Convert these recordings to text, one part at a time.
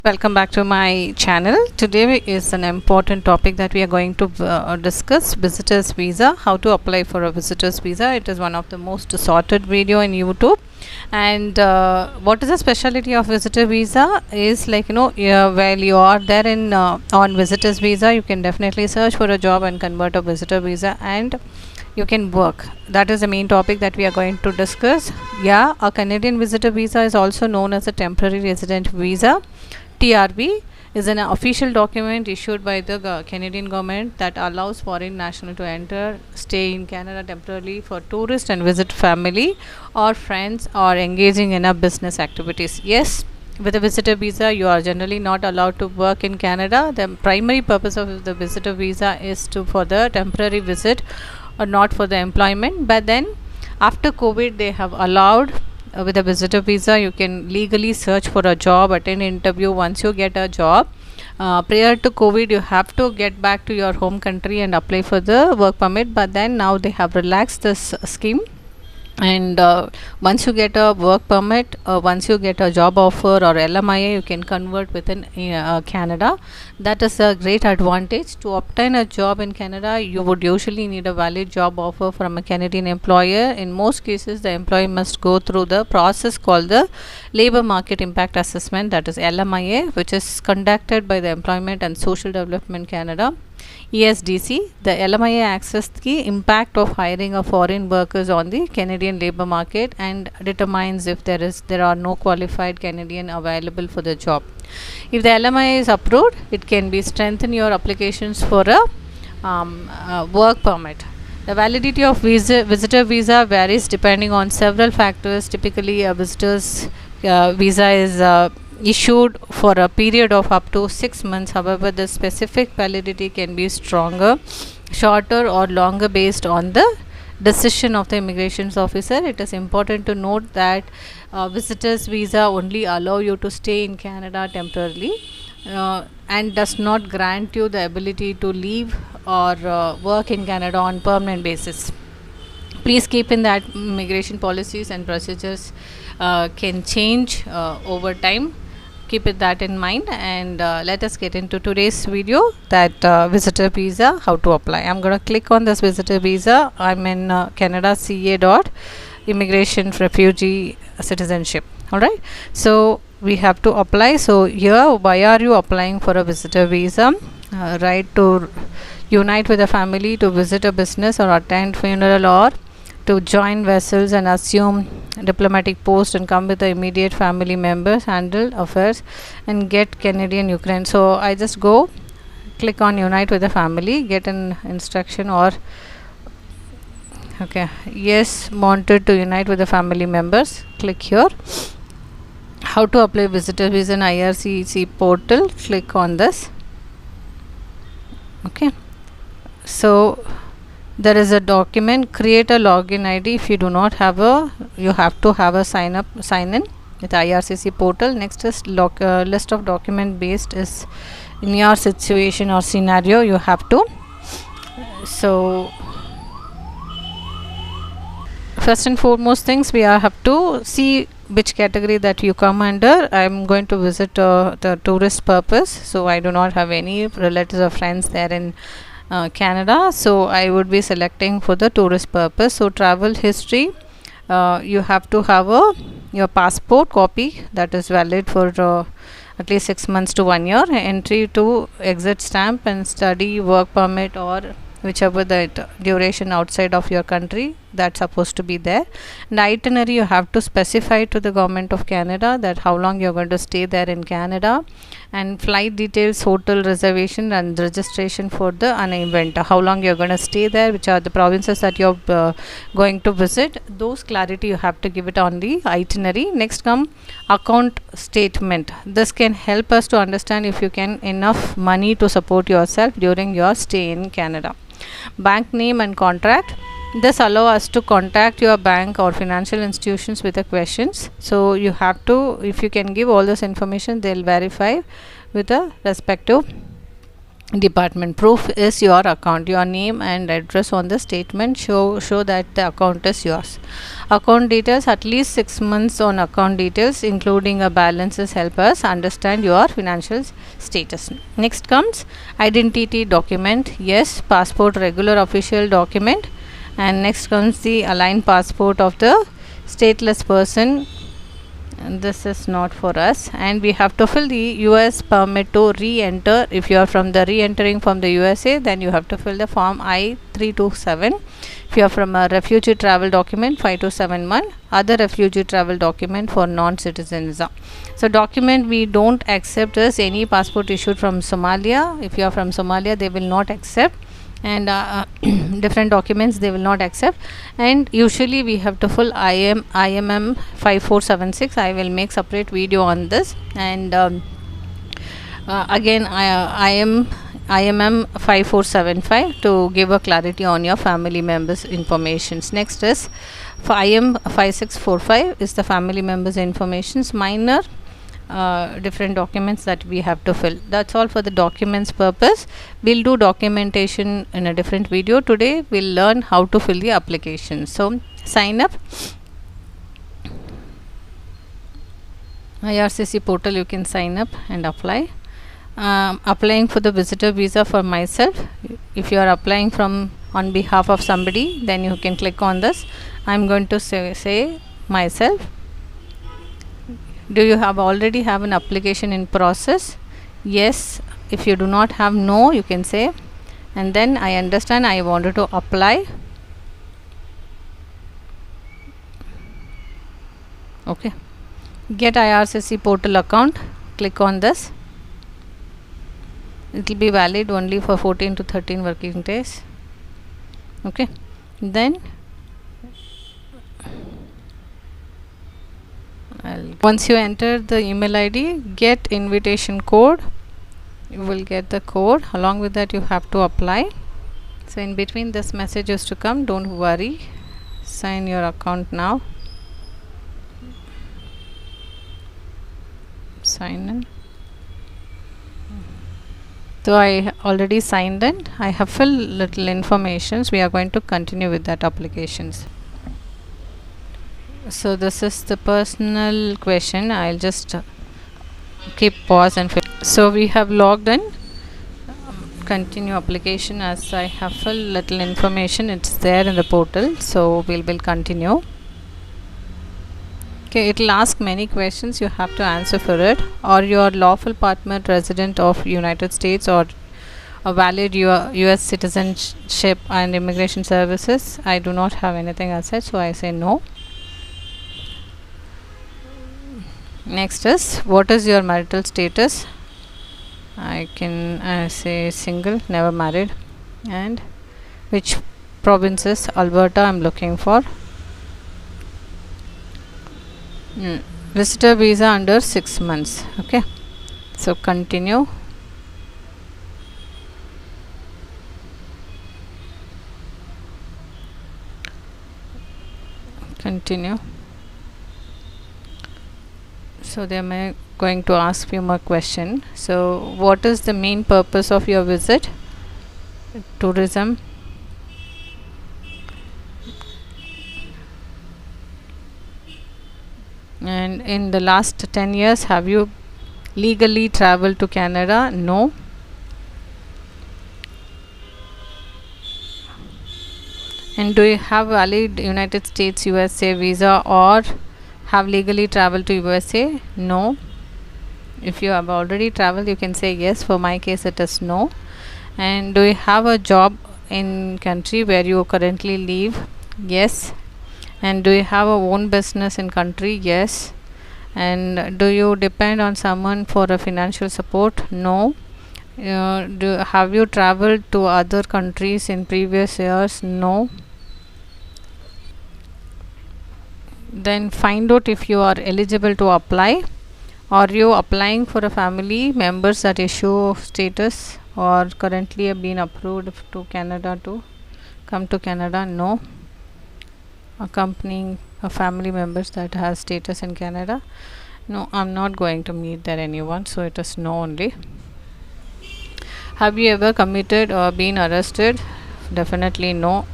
Welcome back to my channel. Today is an important topic that we are going to discuss: visitors visa, how to apply for a visitors visa. It is one of the most sorted video in YouTube. And what is the specialty of visitor visa is, like, while you are there in on visitors visa, you can definitely search for a job and convert a visitor visa, and you can work. That is the main topic that we are going to discuss. Yeah, a Canadian visitor visa is also known as a temporary resident visa. TRV is an official document issued by the Canadian government that allows foreign national to enter, stay in Canada temporarily for tourists and visit family or friends or engaging in a business activities. Yes, with a visitor visa, you are generally not allowed to work in Canada. The primary purpose of the visitor visa is to for the temporary visit or not for the employment. But then after COVID, they have allowed with a visitor visa you can legally search for a job, attend interview. Once you get a job, prior to COVID, you have to get back to your home country and apply for the work permit. But then now they have relaxed this scheme, and once you get a work permit, once you get a job offer or LMIA, you can convert within Canada. That is a great advantage. To obtain a job in Canada, you would usually need a valid job offer from a Canadian employer. In most cases, the employee must go through the process called the labor market impact assessment, that is LMIA, which is conducted by the Employment and Social Development Canada, ESDC. The LMIA assesses the impact of hiring of foreign workers on the Canadian labor market and determines if there are no qualified Canadian available for the job. If the LMIA is approved, it can be strengthen your applications for a work permit. The validity of visitor visa varies depending on several factors. Typically, a visitor's visa is issued for a period of up to 6 months. However, the specific validity can be stronger, shorter, or longer based on the decision of the immigration officer. It is important to note that visitors visa only allow you to stay in Canada temporarily, and does not grant you the ability to leave or work in Canada on permanent basis. Please keep in that immigration policies and procedures can change over time. Keep it that in mind, and let us get into today's video, that visitor visa, how to apply. I'm going to click on this visitor visa. I'm in Canada CA dot immigration refugee citizenship. All right, so we have to apply. So here, why are you applying for a visitor visa? Right, to unite with a family, to visit a business or attend funeral, or to join vessels and assume diplomatic post and come with the immediate family members, handle affairs and get Canadian Ukraine. So I just go click on unite with the family, get an instruction, or okay, yes, wanted to unite with the family members. Click here. How to apply visitor visa in IRCC portal. Click on this. Okay, so there is a document, create a login ID. If you do not have you have to have a sign in with IRCC portal. Next is list of document based is in your situation or scenario you have to. So first and foremost things, we have to see which category that you come under. I am going to visit the tourist purpose, so I do not have any relatives or friends there in Canada, so I would be selecting for the tourist purpose. So travel history, you have to have your passport copy that is valid for at least 6 months to 1 year, entry to exit stamp, and study work permit or whichever the duration outside of your country that's supposed to be there. And itinerary, you have to specify to the government of Canada that how long you're going to stay there in Canada, and flight details, hotel reservation and registration for the event, how long you're going to stay there, which are the provinces that you're going to visit. Those clarity you have to give it on the itinerary. Next come account statement. This can help us to understand if you can enough money to support yourself during your stay in Canada. Bank name and contract. This allow us to contact your bank or financial institutions with the questions. So you have to, if you can give all this information, they'll verify with the respective department. Proof is your account, your name and address on the statement show that the account is yours. Account details, at least 6 months on account details including a balances, help us understand your financial status. Next comes identity document. Yes, passport, regular official document. And next comes the aligned passport of the stateless person. And this is not for us, and we have to fill the US permit to re-enter. If you are from the re-entering from the USA, then you have to fill the form I-327. If you are from a refugee travel document, 5271. Other refugee travel document for non-citizens. So document we don't accept is any passport issued from Somalia. If you are from Somalia, they will not accept, and different documents they will not accept. And usually we have to fill IMM 5476. I will make separate video on this. And again IMM 5475 to give a clarity on your family members informations. Next is for IM 5645 is the family members informations. Minor different documents that we have to fill. That's all for the documents purpose. We'll do documentation in a different video. Today we'll learn how to fill the application. So sign up. IRCC portal, you can sign up and apply. Applying for the visitor visa for myself. If you are applying from on behalf of somebody, then you can click on this. I'm going to say myself. Do you already have an application in process? Yes. If you do not have, no, you can say. And then I understand, I wanted to apply. Okay. Get IRCC portal account. Click on this. It will be valid only for 14 to 13 working days. Okay. Then once you enter the email ID, get invitation code. You will get the code. Along with that, you have to apply. So in between this message is to come, don't worry. Sign your account now. Sign in. So I already signed in. I have filled little informations. We are going to continue with that applications. So this is the personal question. I'll just keep pause and fill. So we have logged in. Continue application. As I have filled little information, it's there in the portal. So we'll continue. Okay, it will ask many questions. You have to answer for it. Or your lawful permanent resident of United States or a valid US citizenship and immigration services. I do not have anything as such, so I say no. Next is, what is your marital status? I can say single, never married. And which provinces? Alberta I'm looking for. Visitor visa under 6 months. Okay, so continue. Continue. So they are going to ask few more questions. So what is the main purpose of your visit? Tourism. And in the last 10 years, have you legally traveled to Canada? No. And do you have valid United States USA visa or have legally traveled to USA? No. If you have already traveled, you can say yes. For my case, it is no. And do you have a job in country where you currently live? Yes. And do you have a own business in country? Yes. And do you depend on someone for a financial support? No. Have you traveled to other countries in previous years? No. Then find out if you are eligible to apply. Are you applying for a family members that issue status or currently have been approved to Canada to come to Canada? No. Accompanying a family members that has status in Canada? No, I'm not going to meet there anyone, so it is no only. Have you ever committed or been arrested? Definitely no.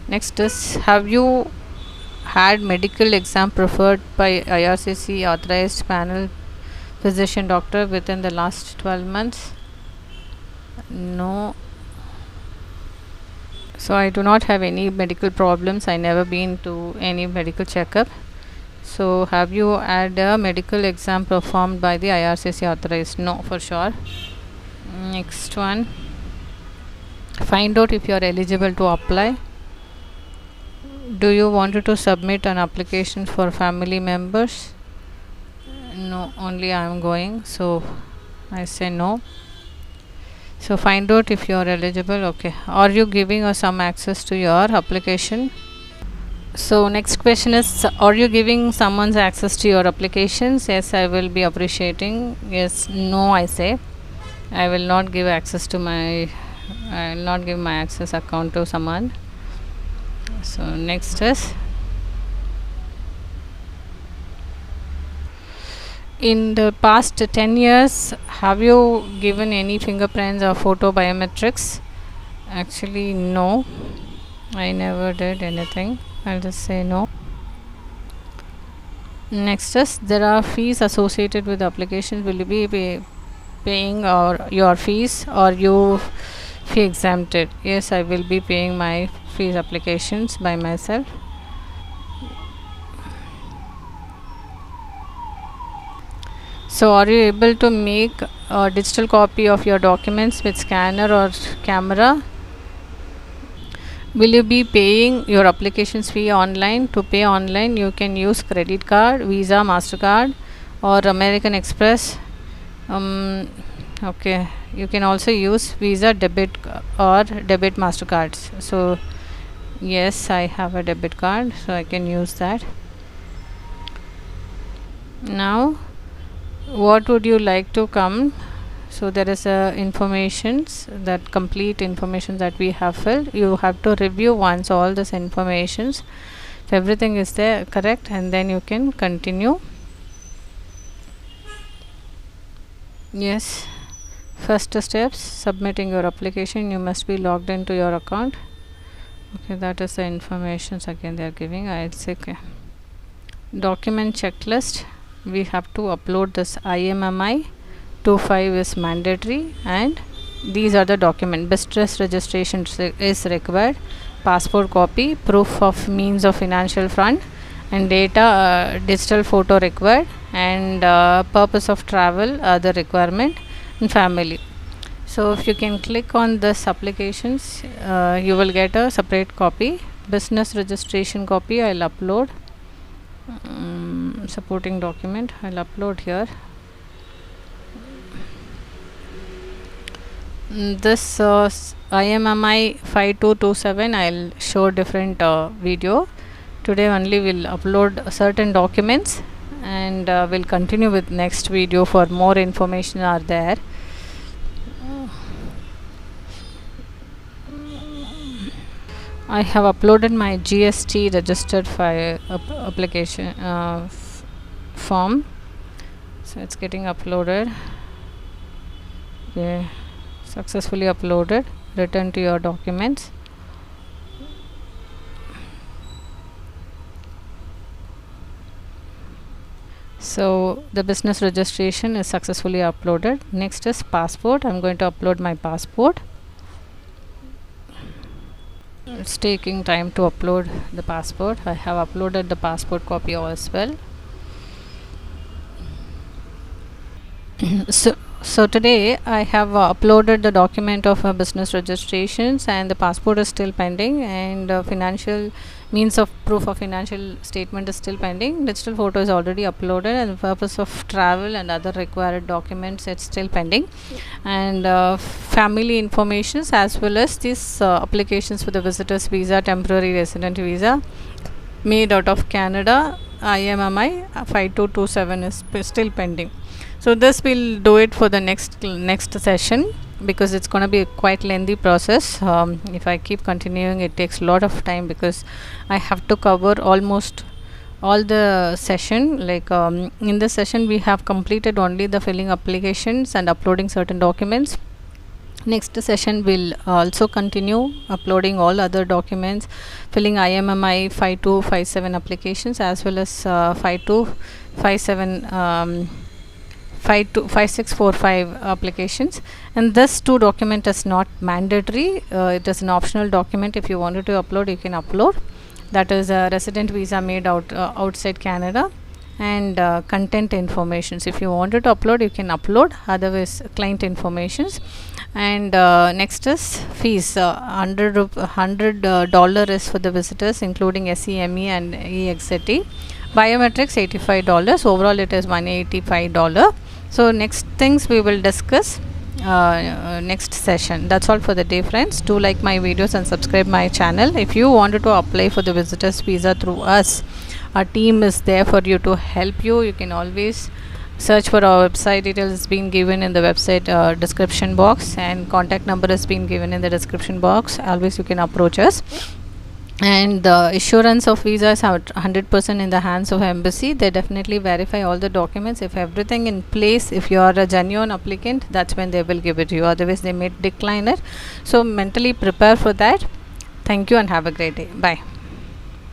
Next is, have you had medical exam preferred by IRCC authorized panel physician doctor within the last 12 months? No. So I do not have any medical problems. I never been to any medical checkup. So have you had a medical exam performed by the IRCC authorized? No, for sure. Next one, find out if you are eligible to apply. Do you want to submit an application for family members? No, only I am going, so I say no. So find out if you are eligible. Okay, are you giving us some access to your application? So next question is, are you giving someone's access to your applications? Yes, I will be appreciating. Yes, no, I say I will not give access to my I will not give my access account to someone. So next is, in the past 10 years, have you given any fingerprints or photo biometrics? Actually, no. I never did anything. I'll just say no. Next is, there are fees associated with the application. Will you be paying or your fees, or you fee exempted? Yes, I will be paying my fees applications by myself. So are you able to make a digital copy of your documents with scanner or camera? Will you be paying your applications fee online? To pay online, you can use credit card, Visa, MasterCard, or American Express. Okay, you can also use Visa, debit or debit MasterCards. So yes, I have a debit card, so I can use that. Now, what would you like to come? So there is informations, that complete information that we have filled. You have to review once all this informations, if everything is there correct, and then you can continue. Yes, first steps, submitting your application. You must be logged into your account. Okay, that is the informations again they are giving. I'll say okay. Document checklist, we have to upload this IMMI 25 is mandatory, and these are the document. Business registration is required, passport copy, proof of means of financial fund, and data digital photo required, and purpose of travel, other requirement, and family. So if you can click on this applications, you will get a separate copy. Business registration copy I'll upload. Supporting document I'll upload here. This IMMI 5227 I'll show different video. Today only we'll upload certain documents, and we'll continue with next video for more information are there. I have uploaded my GST registered file application form, so it's getting uploaded. Okay, successfully uploaded. Return to your documents. So the business registration is successfully uploaded. Next is passport. I'm going to upload my passport. It's taking time to upload the passport. I have uploaded the passport copy as well. So today I have uploaded the document of business registrations, and the passport is still pending, and financial means of proof of financial statement is still pending. Digital photo is already uploaded, and the purpose of travel and other required documents, it's still pending, and family informations as well as these applications for the visitors visa, temporary resident visa made out of Canada, IMMI 5227 is still pending. So this will do it for the next session, because it's going to be a quite lengthy process. If I keep continuing, it takes a lot of time, because I have to cover almost all the session. Like in this session we have completed only the filling applications and uploading certain documents. Next session will also continue uploading all other documents, filling IMMI 5257 applications as well as 5257 5645 applications. And this two document is not mandatory, it is an optional document. If you wanted to upload, you can upload. That is a resident visa made outside Canada, and content informations. If you wanted to upload, you can upload, otherwise client informations. And next is fees. $100 is for the visitors, including SEME and EXZT. Biometrics $85. Overall it is $185. So next things we will discuss next session. That's all for the day, friends. Do like my videos and subscribe my channel. If you wanted to apply for the visitors visa through us, our team is there for you to help you. You can always search for our website. Details has been given in the website description box, and contact number has been given in the description box. Always you can approach us. And the assurance of visa is 100% in the hands of embassy. They definitely verify all the documents. If everything in place, if you are a genuine applicant, that's when they will give it to you. Otherwise they may decline it. So mentally prepare for that. Thank you and have a great day. Bye.